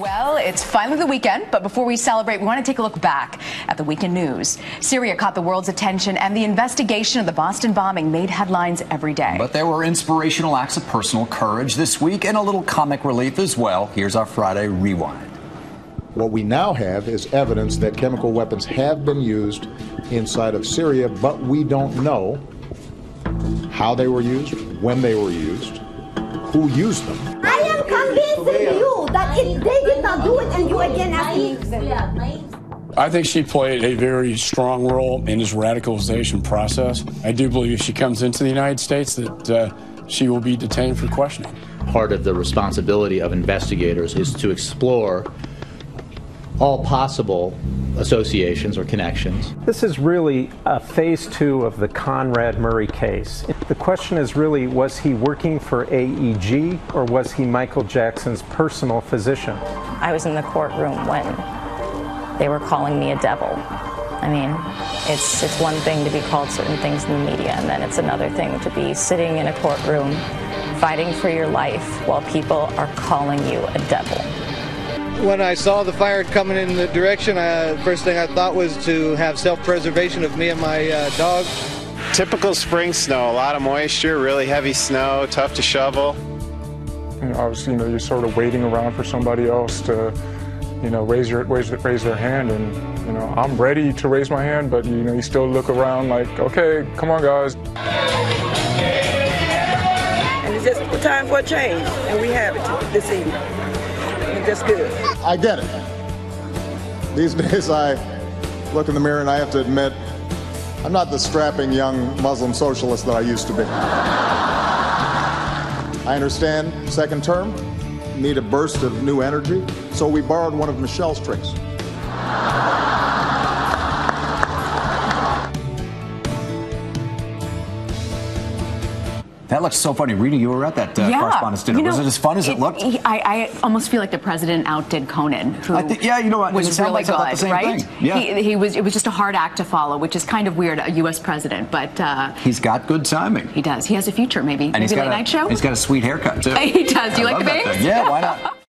Well, it's finally the weekend, but before we celebrate, we want to take a look back at the weekend news. Syria caught the world's attention, and the investigation of the Boston bombing made headlines every day. But there were inspirational acts of personal courage this week and a little comic relief as well. Here's our Friday Rewind. What we now have is evidence that chemical weapons have been used inside of Syria, but we don't know how they were used, when they were used, who used them. I am convincing you that if they did not do it and you again ask me. I think she played a very strong role in this radicalization process. I do believe if she comes into the United States that she will be detained for questioning. Part of the responsibility of investigators is to explore all possible associations or connections. This is really phase 2 of the Conrad Murray case. The question is really, was he working for AEG or was he Michael Jackson's personal physician? I was in the courtroom when they were calling me a devil. I mean, it's one thing to be called certain things in the media, and then it's another thing to be sitting in a courtroom fighting for your life while people are calling you a devil. When I saw the fire coming in the direction, first thing I thought was to have self-preservation of me and my dog. Typical spring snow, a lot of moisture, really heavy snow, tough to shovel. Obviously, you're sort of waiting around for somebody else to, raise their hand, and I'm ready to raise my hand, but you still look around like, okay, come on, guys. And it's just time for a change, and we have it this evening. That's good. I get it. These days I look in the mirror and I have to admit I'm not the strapping young Muslim socialist that I used to be. I understand second term, need a burst of new energy, so we borrowed one of Michelle's tricks. That looks so funny. Rita, you were at that correspondence dinner. Was it as fun as it looked? I almost feel like the president outdid Conan, who was really good, right? Yeah. It was just a hard act to follow, which is kind of weird, a U.S. president, but... he's got good timing. He does. He has a future, maybe. And maybe late night show? He's got a sweet haircut, too. He does. Do you like the bangs? Yeah, why not?